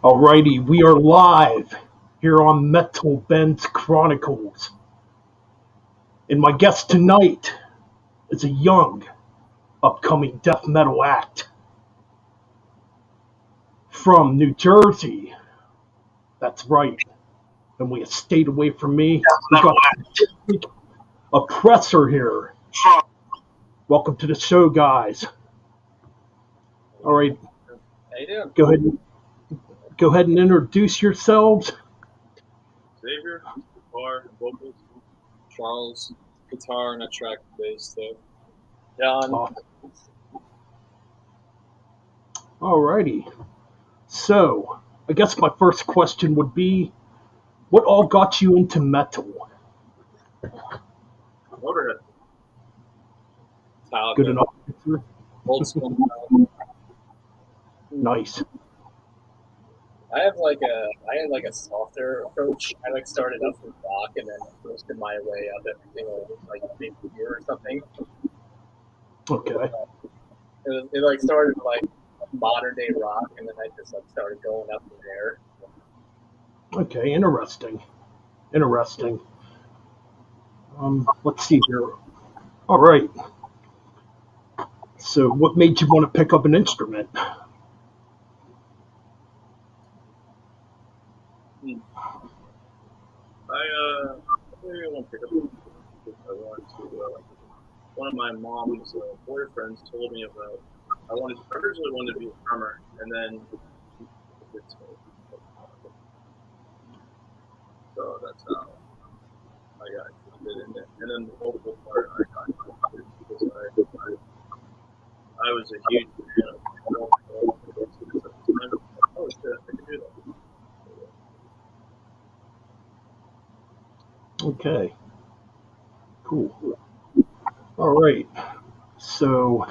Alrighty, we are live here on Metal Ben's Chronicles. And my guest tonight is a young, upcoming death metal act from New Jersey. That's right. Only a state away from me. We got Sadistic Oppressor here. Welcome to the show, guys. Alright. How you doing? Go ahead and introduce yourselves. Xavier, guitar, vocals. Charles, guitar and a track bass too. John. Alrighty. So, I guess my first question would be, what all got you into metal? Motorhead. Metallica. Good enough answer. Old school Metallica. Nice. I had like a softer approach. I started off with rock and then roasted my way up everything like maybe a year or something. Okay. It started like modern day rock and then I just started going up from there. Okay, interesting. Let's see here. All right. So, what made you want to pick up an instrument? I won't pick up if I wanted to. One of my mom's boyfriends told me about. I originally wanted to be a drummer, and then so that's how I got interested in it. And then the vocal part, I got interested because I was a huge fan of vocal at the time. Oh shit, I can do that. Okay. Cool. All right. So,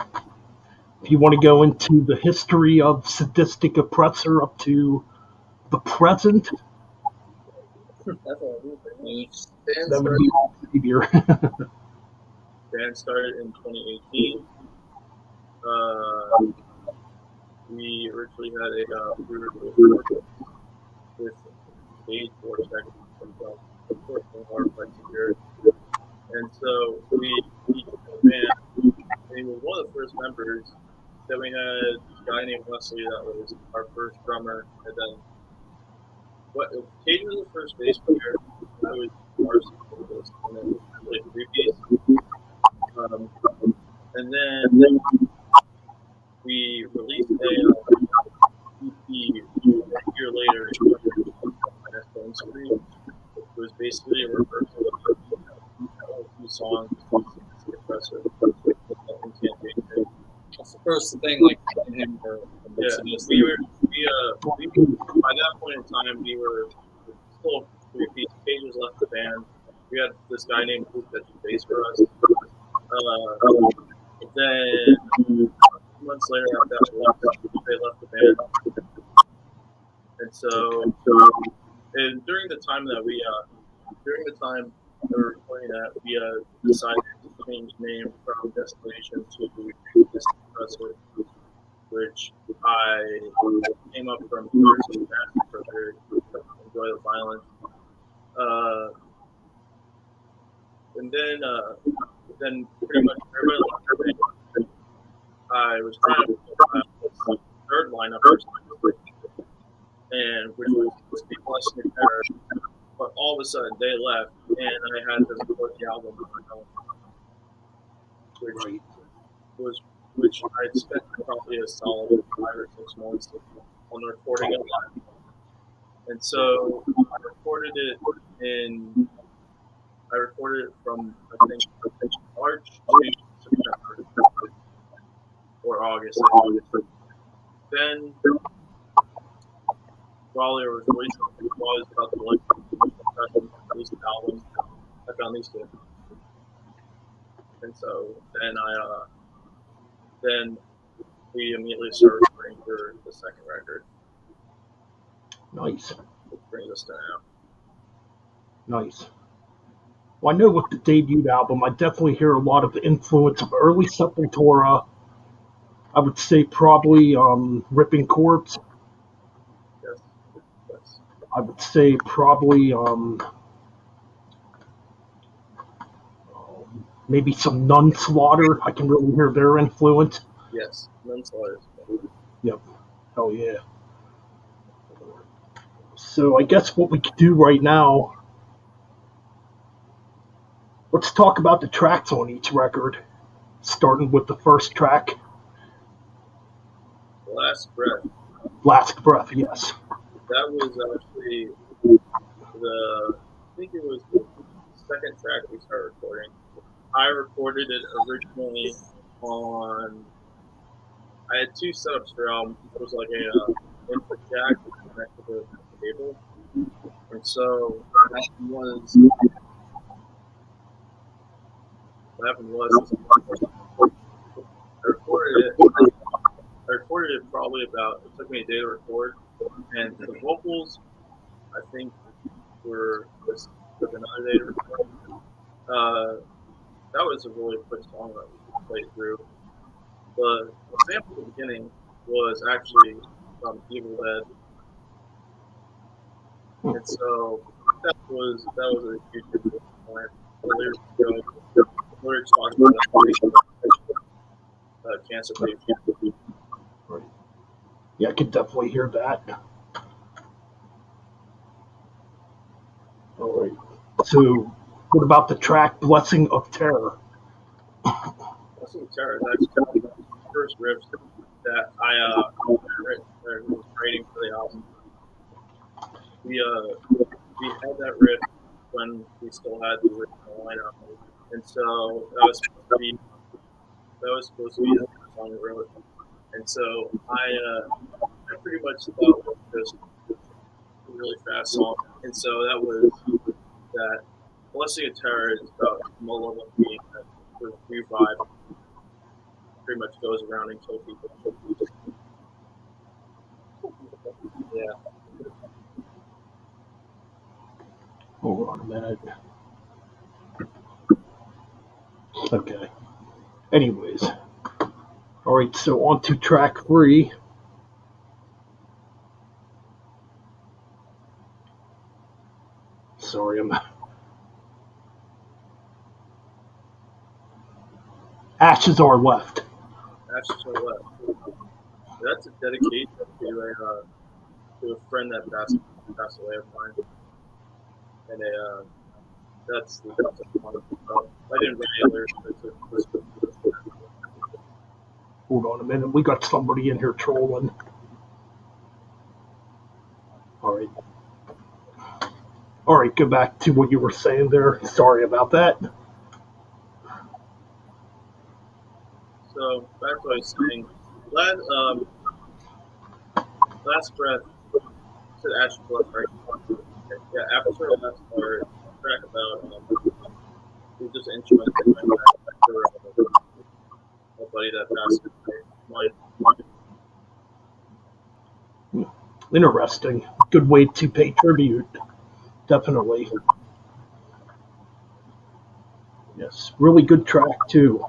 if you want to go into the history of Sadistic Oppressor up to the present, that would be all Xavier. Band started in 2018. We originally had a with stage vortex from and so we the band. He was one of the first members. Then we had a guy named Wesley that was our first drummer, and then Cage was the first bass player. I was our vocalist, and then I played three-piece. And then we released a EP a year later, which was basically a reversal of two songs, Sadistic Oppressor, Incantation. That's the first thing, like him or yeah, we by that point in time we were still three-piece. Cage left the band. We had this guy named Luke that did bass for us. Then a few months later after that, they left the band. And so, and during the time that we were recording that, we decided to change the name from Destination to Sadistic Oppressor, which I came up from first and for Enjoy the Violence. And then pretty much everybody left the band. I was trying to put a third lineup or something, and which was people listening there, but all of a sudden they left, and I had to record the album on my own, which I spent probably a solid 5 or 6 months on recording it live. And so I recorded it from I think March to September or August. Then while they were releasing, while I was about to release the album, I found these two. And so then we immediately started recording for the second record. Nice. Which brings us to now. Nice. Well, I know with the debut album, I definitely hear a lot of the influence of early Sepultura. I would say probably Ripping Corpse. Yes. I would say probably maybe some Nun Slaughter. I can really hear their influence. Yes, Manslaughter. Yep. Oh yeah. So I guess what we could do right now, let's talk about the tracks on each record, starting with the first track, Last Breath. Last Breath, yes. That was actually I think it was the second track we started recording. I recorded it originally on. I had two setups for album. It was like a input jack connected to the cable, and so what happened was I recorded it. I recorded it probably about. It took me a day to record, and the vocals I think was took another day to record. That was a really quick song that we played through. The sample at the beginning was actually from Evil Dead, and so that was a huge point. The lyrics talking about cancer patient. Right. Yeah, I could definitely hear that. All right. So, what about the track "Blessing of Terror"? Blessing of Terror. That's the first riffs that I was writing for the album. We had that riff when we still had the original lineup, and so that was supposed to be the first song we wrote. And so I pretty much thought it was just a really fast song, and so that was that. Blessing of Terror is about a malevolent being that with new vibe pretty much goes around and kills people. Yeah. Hold on a minute. Okay. Anyways. All right, so on to track 3. Sorry, I'm. Ashes Are Left. Ashes Are Left. That's a dedication to a friend that passed away of mine, and that's one. I didn't write the lyrics, but Hold on a minute. We got somebody in here trolling. All right. All right, go back to what you were saying there. Sorry about that. So back to what I was saying. Last Breath said Ashes Left, right? Yeah, after the last part, track about it was just instrumental after a buddy that passed away. Interesting. Good way to pay tribute. Definitely. Yes, really good track too.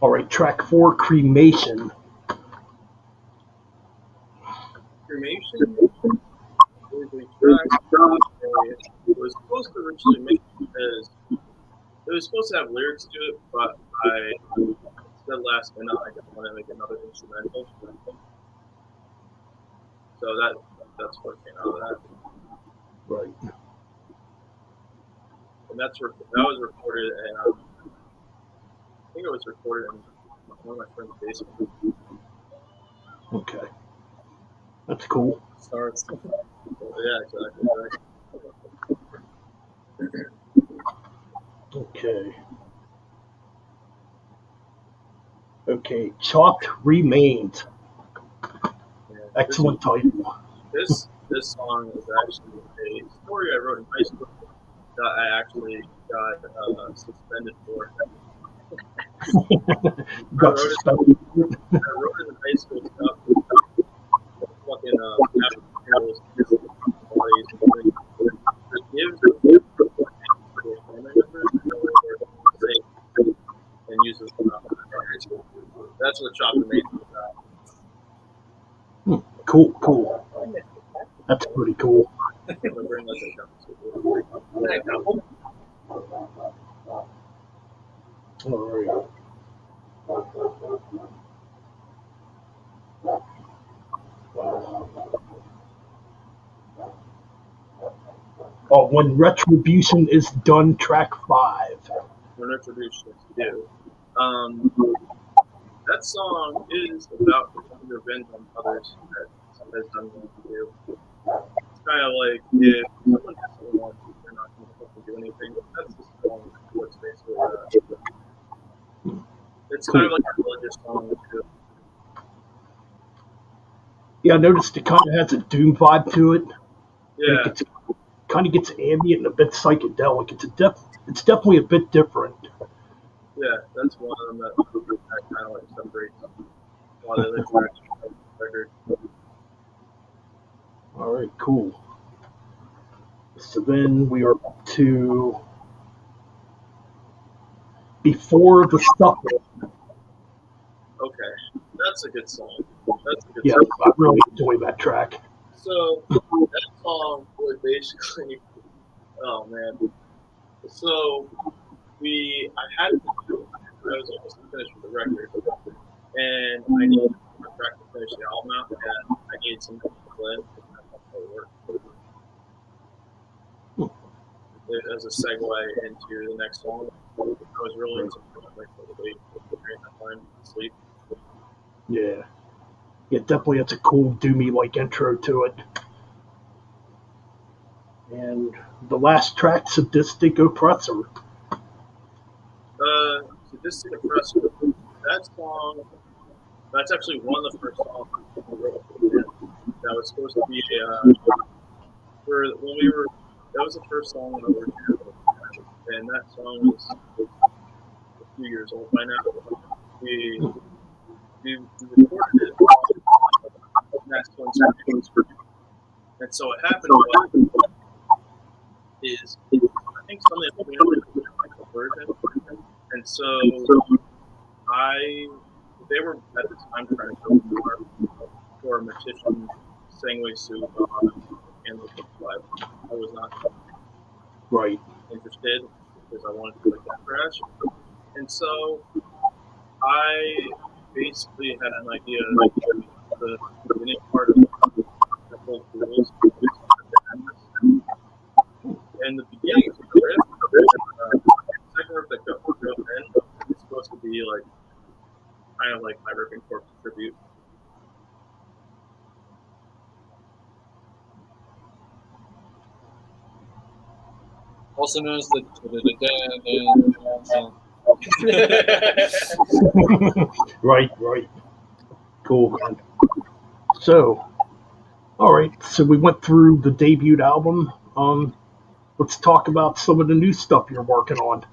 All right, track 4, Cremation. Cremation was a track. It was supposed to originally make as it was supposed to have lyrics to it, but I said last minute I didn't want to make another instrumental. So that's what came out of that. Right. And that was recorded, and I think it was recorded in one of my friend's basement. Okay. That's cool. Starts. Yeah, exactly. Okay. Okay, Chalked Remains. Yeah, Excellent title. This song is actually a story I wrote in high school that I actually got suspended for. Got suspended. I wrote it in high school stuff. Fucking African bodies and gives family members and uses them out. That's what Chopper made me about. Cool. That's pretty cool. All right. Oh, when Retribution is done, track 5. When Retribution is due. That song is about taking revenge on others that has done what to do. It's kind of like if someone has someone wants you, they're not going to fucking do anything. That's the song. What's basically it's kind of like a religious song too. Yeah, I noticed it kind of has a doom vibe to it. Yeah. It kind of gets ambient and a bit psychedelic. It's definitely a bit different. Yeah, that's one of them that kind of like separates a lot of the tracks from the record. All right, cool. So then we are up to Before the Suffer. Okay, that's a good song. That's a good Yeah, song. I really enjoy that track. So that song would basically, oh man. So I was almost finished with the record, and I needed a track to finish the album out, and I needed some blend to work. As a segue into the next song, I was really into like during that time sleep. Yeah, definitely. It's a cool doomy like intro to it. And the last track, Sadistic Oppressor. Sadistic Oppressor. That song. That's actually one of the first songs we wrote. That was supposed to be that was the first song when we were together, and that song was a few years old by now. We recorded it next one, and so what happened is I think something happened with the version, and so they were at the time trying to go for a magician Sangway suit and the live. I was not interested because I wanted to play that crash. And so I basically had an idea of the beginning part of the whole rules. And the beginning of the riff, the second riff that goes in, it's supposed to be like kind of like my Ripping Corpse tribute. Also known as the Right. Cool, man. So, all right. So we went through the debut album. Let's talk about some of the new stuff you're working on.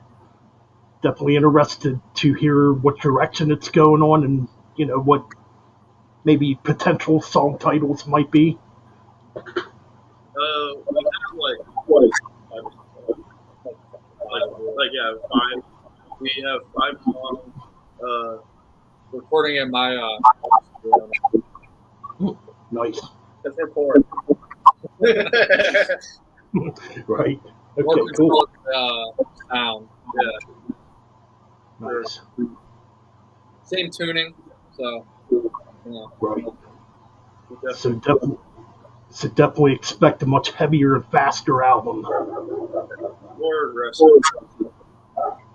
Definitely interested to hear what direction it's going on, and what maybe potential song titles might be. We have five. We have 5 songs. Recording at my Nice. Let's record. Right. Okay. Cool. Sound. Yeah. Nice. Same tuning. So. Yeah. Right. So definitely expect a much heavier and faster album. More aggressive.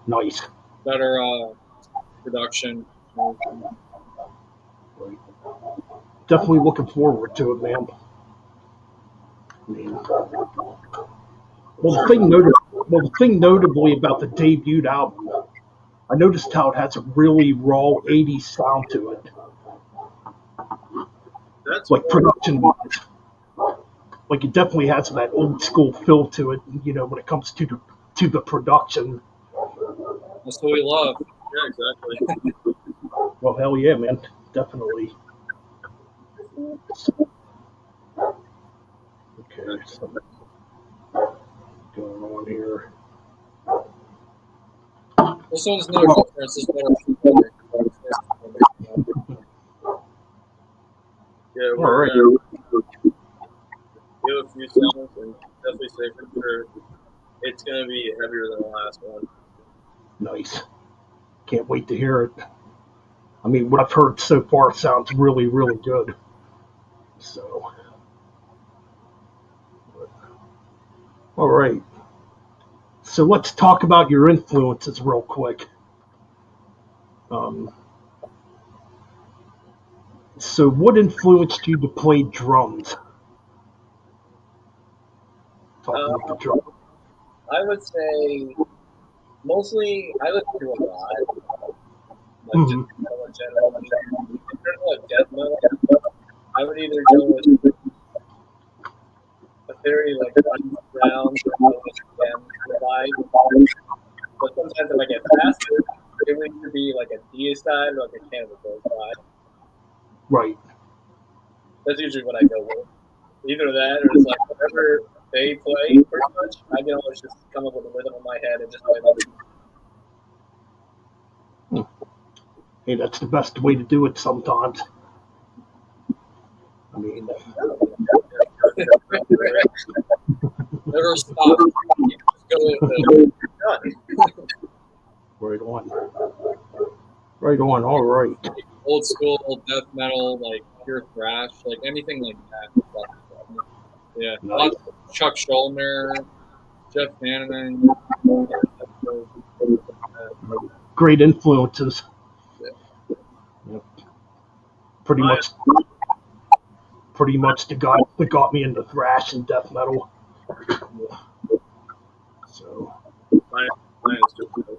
Nice. Better production. Right. Definitely looking forward to it, man. Well, the thing notably about the debut album, I noticed how it has a really raw 80s sound to it. That's like production-wise. Like it definitely has that old school feel to it, when it comes to the production. That's what we love. Yeah, exactly. Well, hell yeah, man. Definitely. Okay, so going on here. This one's no difference. It's better. Yeah, All we're right. gonna do a few songs and definitely say for sure it's gonna be heavier than the last one. Nice. Can't wait to hear it. I mean, what I've heard so far sounds really, really good. So, all right. So let's talk about your influences real quick. Um, so, what influenced you to play drums? Talking with the Uh, drum. I would say mostly I listen to a lot, like just Hmm. in general. In terms of like death metal, I would either go with a very like underground jam vibe, but sometimes if I get faster, it would either be like a deicide or like a cannibal corpse vibe. Right. That's usually what I go with. Either that or it's like whatever they play, pretty much. I can always just come up with a rhythm in my head and just play that. Hey, that's the best way to do it sometimes. I mean, Never stop. You just go with it. right on. Right on. All right. Old school death metal, like pure thrash, like anything like that. Yeah. Nice. Chuck Schuldiner, Jeff Hanneman. Great influences. Yeah. Yep. Pretty My much the guy that got me into thrash and death metal. So, my plan is just a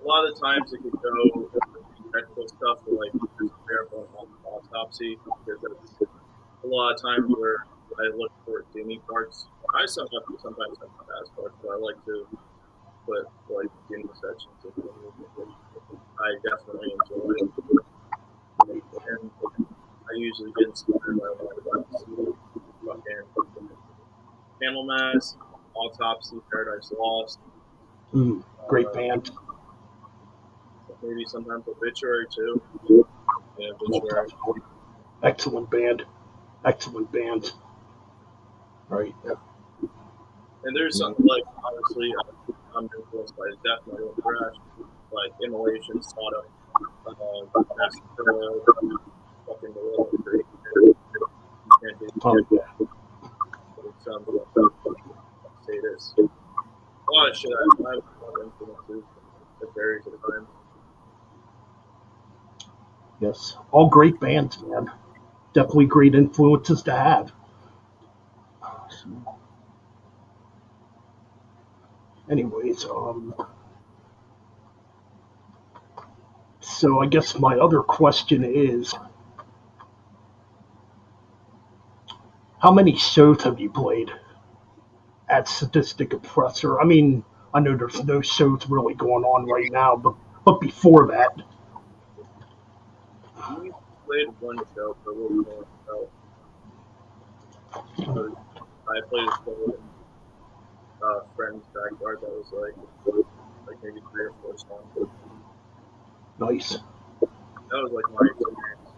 lot of times it could go technical stuff for like bare bone autopsy because that's a lot of times where I look for doomy parts. I sometimes have fast parts, but I like to put like doomy sections of things, which I definitely enjoy. And I usually get inspired by like fucking Camel Mass, Autopsy, Paradise Lost, great uh, band. maybe sometimes Obituary too. Yeah, Obituary. Excellent band. Excellent band. Right. And there's something like obviously I'm influenced by death metal and thrash, like Immolation, Sodom, Master Pillow, fucking Gorilla Creek, and Oh, yeah. some Sadist. A lot of shit I have a lot of influences that varies at times. Yes. All great bands, man. Definitely great influences to have. Anyways, so I guess my other question is, how many shows have you played at Sadistic Oppressor? I mean, I know there's no shows really going on right now, but before that, We played one show for a little more show. I played a show in friend's backyard that was like maybe 3 or 4 songs. nice. That was like my experience.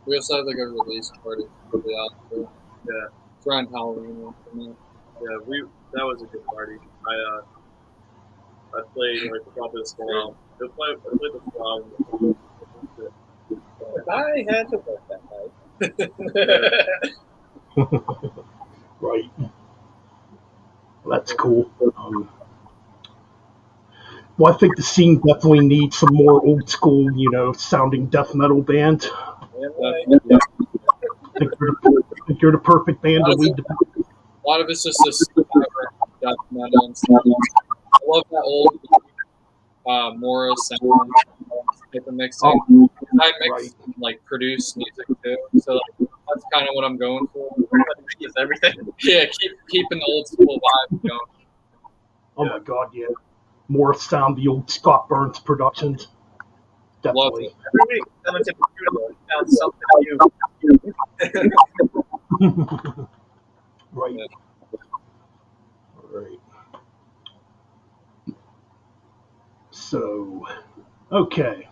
We also had like a release party for the album. Yeah, It's around Halloween. yeah, that was a good party. I played like probably the full album. I played the full album. If I had to work that night. Right. Well, that's cool. Well, I think the scene definitely needs some more old school, sounding death metal bands. Yeah. I think you're the perfect band to lead the. A lot of it's just this death metal and stuff. I love that old Mora sound type of mixing. Oh, I mix right. like produce music too, so like, that's kind of what I'm going for. Is everything? Yeah, keeping the old school vibe going. Oh my God, yeah. More sound, the old Scott Burns productions. Love Definitely. it. Every week, someone to found something new. Right. Yeah. Right. So, okay.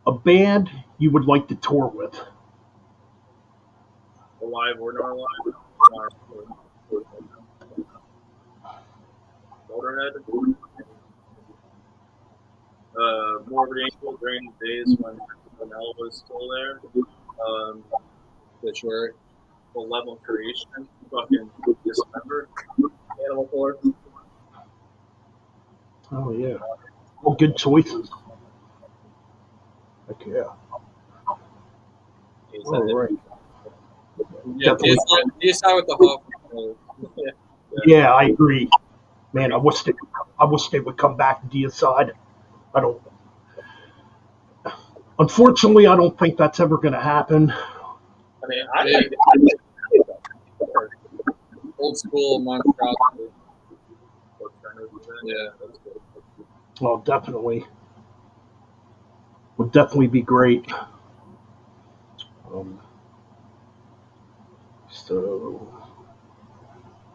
A band you would like to tour with? Alive or not alive? Motorhead. Morbid Angel during the days when L was still there. Which were The Level of Creation. Fucking Dismember. Animal Corpse. Oh, yeah. Well, good choices. Heck yeah. All right. Yeah, DSI with the Hoffman. Yeah, I agree. Man, I wish they would come back to DSI. I don't. Unfortunately, I don't think that's ever going to happen. I mean, I think old school monstrosity. Yeah, that's good. Well, definitely. Would definitely be great.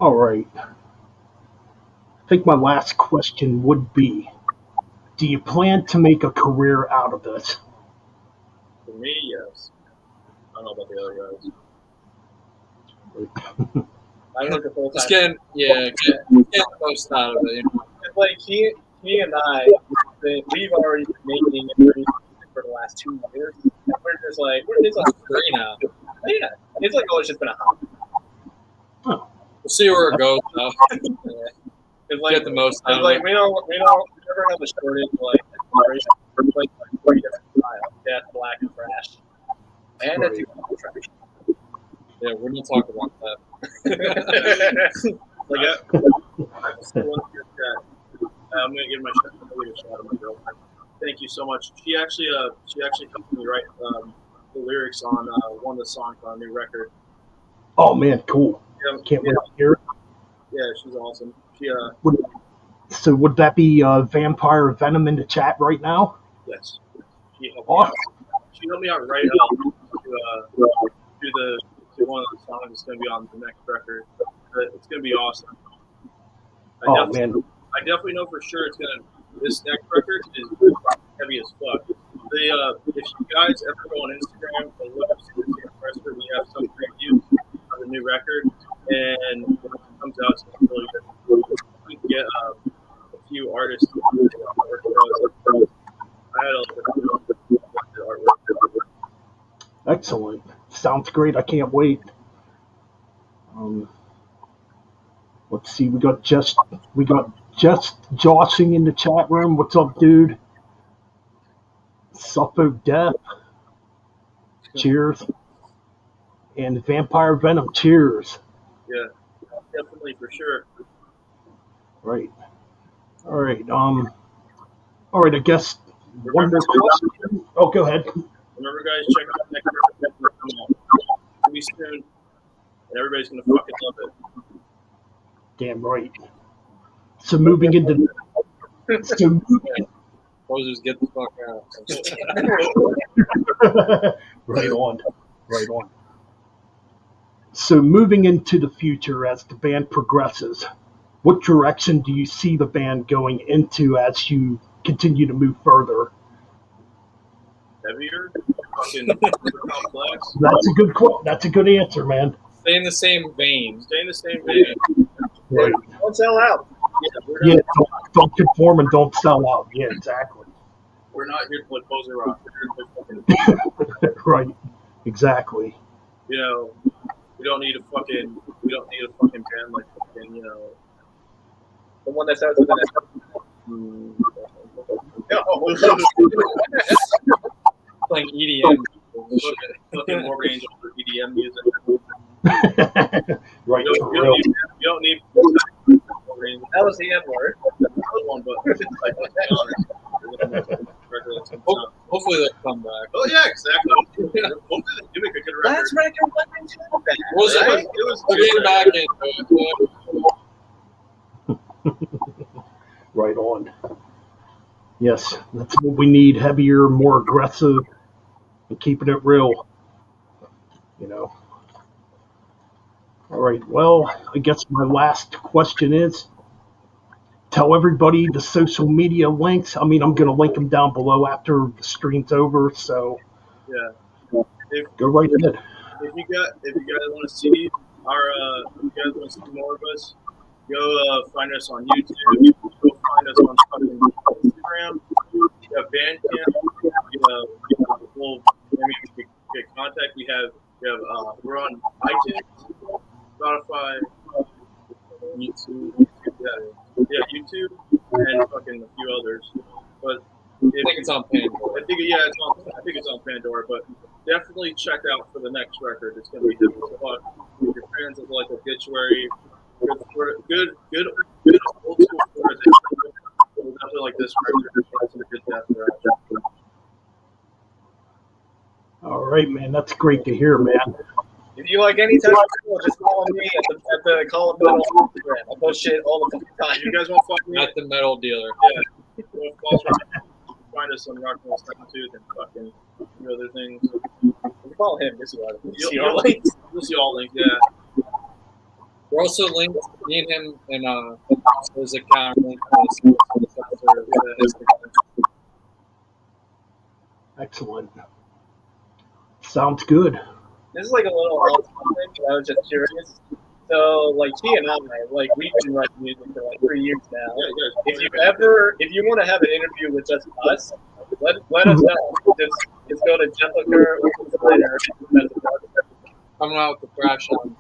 All right. I think my last question would be, do you plan to make a career out of this? For me, yes. I don't know about the other guys. I work a full time. Just get the most out of it. You know? It's like he and I, we've already been making it for the last 2 years. And we're just like, it's like 3 now. Yeah, it's like, it's just been a hobby. Oh. We'll see where it goes though. It's like, get the most out of it. Like, we don't never have a shortage of like exploration. We're like 3 different styles: death, black, and trash. And it's trash. Yeah, we're gonna talk about that. I'm gonna give my shout out to my girlfriend. Thank you so much. She actually helped me write the lyrics on one of the songs on a new record. Oh man, cool! Yeah, Can't wait to hear it. Yeah, she's awesome. So would that be Vampire Venom in the chat right now? Yes. She helped awesome. me out. She helped me out right to do one of the songs that's going to be on the next record. It's going to be awesome. I definitely know for sure this next record is heavy as fuck. If you guys ever go on Instagram and look up Sadistic Oppressor, we have some previews of the new record, and when it comes out, it's really good. We can get a few artists to do artwork for us. I had a artwork. Excellent. Sounds great. I can't wait. Let's see. We got just Joshing in the chat room. What's up, dude? Suffolk Death. Cheers. And Vampire Venom. Cheers. Yeah, definitely for sure. Right. All right. All right. I guess one more question. Oh, go ahead. Remember, guys, check out the next record coming out. It'll be soon, and everybody's gonna fucking love it. Damn right. So moving into Posers, get the fuck out. Right on. So moving into the future as the band progresses, what direction do you see the band going into as you continue to move further? Heavier, fucking complex. That's a good answer, man. Stay in the same vein. Right. Don't sell out. Yeah, don't conform and don't sell out. Yeah, exactly. We're not here to play poser rock. We're here to play fucking. Right. Exactly. You know, we don't need a fucking band like fucking, you know, the one that starts with an playing EDM. Looking more range for EDM music. Right. You don't need. That was the M word. One, but hopefully they'll come back. Oh yeah, exactly. Hopefully they do make a good record. Last record was it? It was getting back into it. Right on. Yes, that's what we need. Heavier, more aggressive, and keeping it real. You know. All right. Well, I guess my last question is, tell everybody the social media links. I mean, I'm going to link them down below after the stream's over. So Yeah. Go right ahead. If you guys want to see more of us, go find us on YouTube. Go find us on fucking Instagram. We have Bandcamp. We get contact. We're on iTunes, Spotify, YouTube, YouTube, and fucking a few others. But I think it's on Pandora. I think it's on Pandora, but definitely check out for the next record. It's gonna be heavy as fuck. If you're fans of like Obituary, good old school Florida, definitely like this record. It's a good death thrash. All right, man. That's great to hear, man. If you like any type of school, just follow me at the Call of Metal Instagram. I post shit all the time. You guys want to fuck me? Not the metal dealer. Yeah. Find us on Rock Roll 72 and fucking a few other things. You follow him. You'll see all links. You'll see all links, yeah. We're also linked, me and him, and there's a account link on his Excellent. Sounds good. This is like a little off topic. I was just curious. So, like, he and I, like, we've been writing music for like 3 years now. If you want to have an interview with just us, let us know. Just go to Jessica or Twitter. Coming out with the crash on.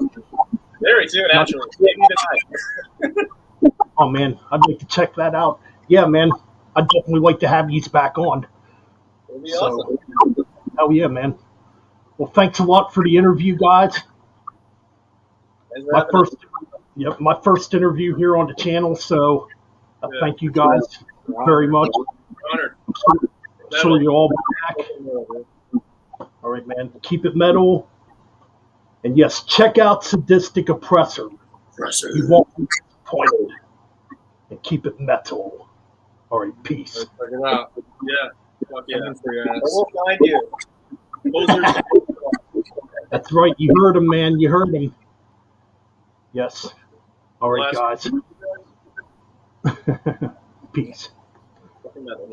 Very soon, actually. Maybe tonight. Oh, man. I'd like to check that out. Yeah, man. I'd definitely like to have you back on. It'll be awesome. Oh, yeah, man. Well, thanks a lot for the interview, guys. My first interview here on the channel, so thank you guys very much. I'm sure you'll all be back. All right, man. Keep it metal. And yes, check out Sadistic Oppressor. You won't be disappointed. And keep it metal. All right, peace. Check it out. Yeah. Fuck yeah. We'll find you. That's right. You heard him, man. You heard him. Yes. All right, guys. Peace. Fucking metal.